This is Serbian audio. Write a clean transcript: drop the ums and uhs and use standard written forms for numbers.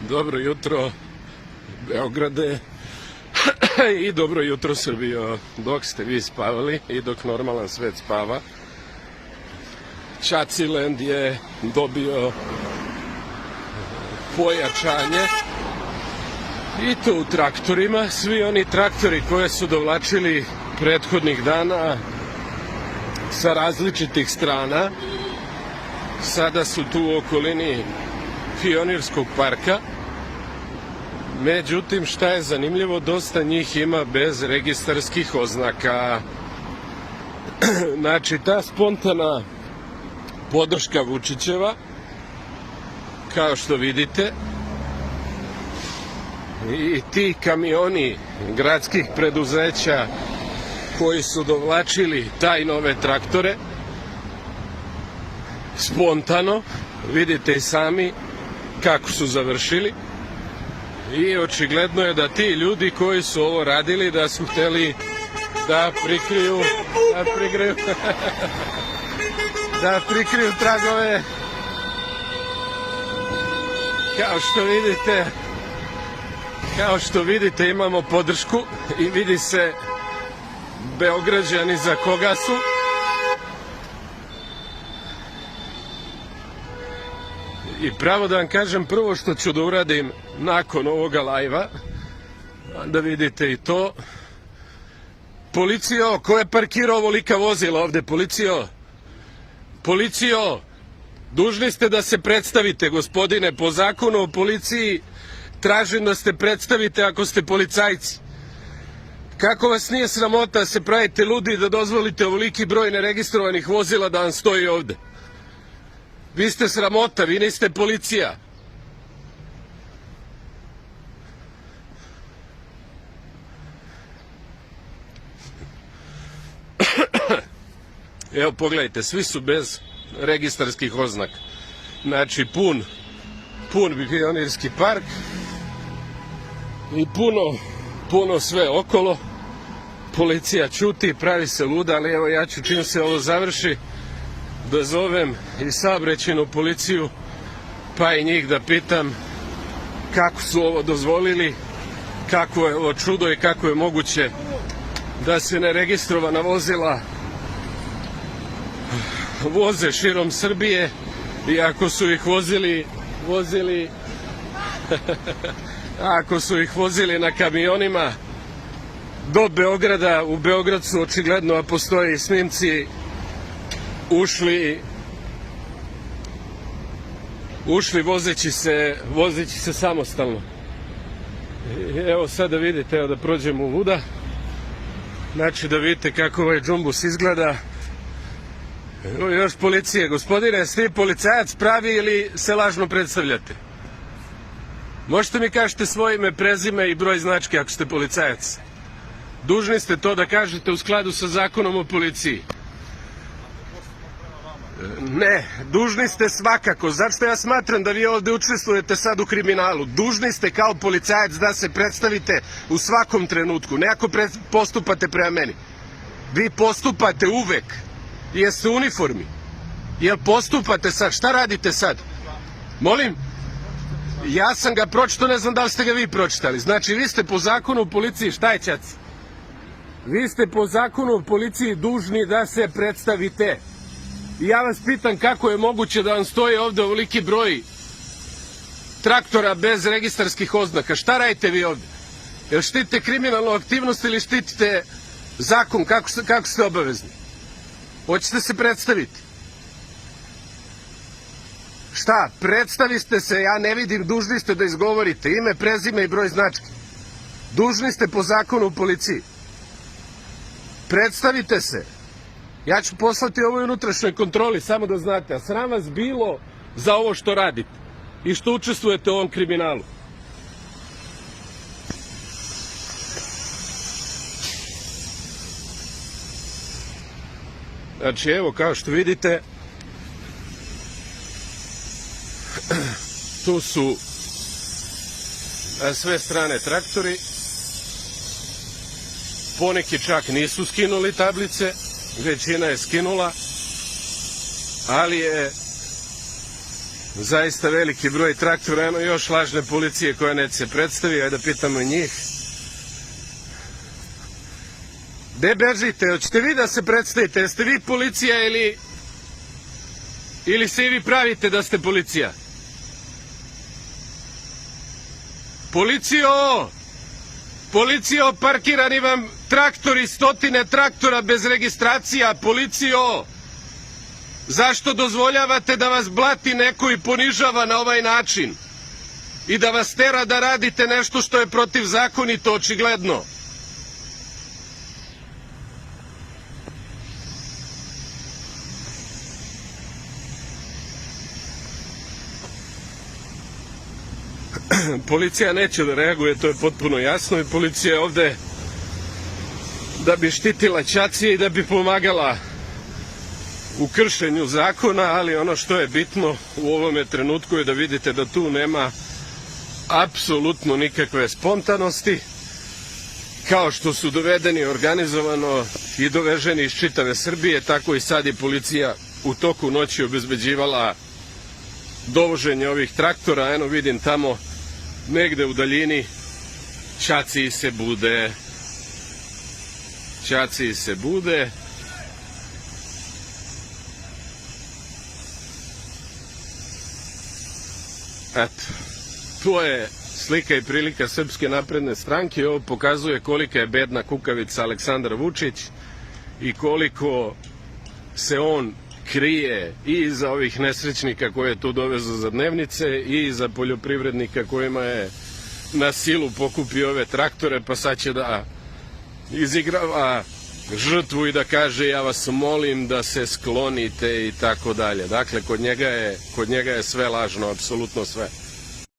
Dobro jutro, Beograde, i dobro jutro, Srbijo. Dok ste vi spavali i dok normalan svet spava, Čaciland je dobio pojačanje, i to u traktorima. Svi oni traktori koje su dovlačili prethodnih dana sa različitih strana sada su tu u okolini Pionirskog parka. Međutim, šta je zanimljivo, dosta njih ima bez registarskih oznaka. Znači, ta spontana podrška Vučićeva, kao što vidite, i ti kamioni gradskih preduzeća koji su dovlačili taj nove traktore, spontano, vidite i sami kako su završili. I očigledno je da ti ljudi koji su ovo radili, da su hteli da prikriju tragove. Kao što vidite imamo podršku i vidi se Beograđani za koga su. I pravo da vam kažem, prvo što ću da uradim nakon ovoga lajva, da vidite i to. Policijo, ko je parkirao ovolika vozila ovde? Policijo, dužni ste da se predstavite, gospodine. Po zakonu o policiji tražim da se predstavite ako ste policajci. Kako vas nije sramota da se pravite ludi da dozvolite ovoliki broj neregistrovanih vozila da vam stoji ovde? Vi ste sramota, vi niste policija. Evo pogledajte, svi su bez registarskih oznaka. Znači pun Pionirski park i puno sve okolo. Policija ćuti, pravi se luda, ali evo ja ću, čim se ovo završi, da zovem i saobraćajnu policiju, pa i njih da pitam kako su ovo dozvolili, kako je ovo čudo i kako je moguće da se neregistrovana vozila voze širom Srbije, i ako su ih vozili na kamionima do Beograda. U Beograd su očigledno, a postoje i snimci, ušli vozeći se samostalno. Evo sad da vidite, evo da prođemo uvuda, znači da vidite kako ovaj džumbus izgleda. Evo još policije. Gospodine, jeste vi policajac pravi ili se lažno predstavljate? Možete mi kažete svoje ime, prezime i broj značke ako ste policajac? Dužni ste to da kažete u skladu sa zakonom o policiji. Ne, dužni ste svakako. Zašto ja smatram da vi ovde učestvujete sad u kriminalu? Dužni ste kao policajac da se predstavite u svakom trenutku, ne ako postupate prema meni. Vi postupate uvek, jeste u uniformi. Jel postupate sad? Šta radite sad? Molim? Ja sam ga pročitao, ne znam da li ste ga vi pročitali. Znači, vi ste po zakonu o policiji, šta je, ćaci? Vi ste po zakonu o policiji dužni da se predstavite. I ja vas pitam kako je moguće da vam stoji ovde ovoliki broj traktora bez registarskih oznaka? Šta radite vi ovde? Jel štitite kriminalnu aktivnost ili štitite zakon? Kako ste obavezni? Hoćete se predstaviti? Šta? Predstaviste se, ja ne vidim, dužni ste da izgovorite ime, prezime i broj značke. Dužni ste po zakonu u policiji. Predstavite se. Ja ću poslati ovoj unutrašnjoj kontroli, samo da znate, a sram vas bilo za ovo što radite i što učestvujete u ovom kriminalu. Znači, evo, kao što vidite, tu su na sve strane traktori, poneki čak nisu skinuli tablice, većina je skinula, ali je zaista veliki broj traktora, eno još lažne policije koja neće se predstavi, ajde da pitamo i njih. Gde bežite, hoćete vi da se predstavite, jeste vi policija ili se i vi pravite da ste policija? Policijo, parkirani vam traktori, stotine traktora bez registracija, policijo! Zašto dozvoljavate da vas blati neko i ponižava na ovaj način? I da vas tera da radite nešto što je protivzakonito, očigledno? Policija neće da reaguje, to je potpuno jasno, i policija je ovde da bi štitila ćacije i da bi pomagala u kršenju zakona, ali ono što je bitno u ovome trenutku je da vidite da tu nema apsolutno nikakve spontanosti, kao što su dovedeni organizovano i doveženi iz čitave Srbije, tako i sad je policija u toku noći obezbeđivala dovoženje ovih traktora. Eno vidim tamo negde u daljini ćaciji se bude. Eto, to je slika i prilika Srpske napredne stranke. Ovo pokazuje kolika je bedna kukavica Aleksandar Vučić i koliko se on krije i iza ovih nesrećnika koje je tu dovezao za dnevnice i iza poljoprivrednika kojima je na silu pokupio ove traktore, pa sad će da izigrava žrtvu i da kaže ja vas molim da se sklonite i tako dalje. Dakle, kod njega je sve lažno, apsolutno sve.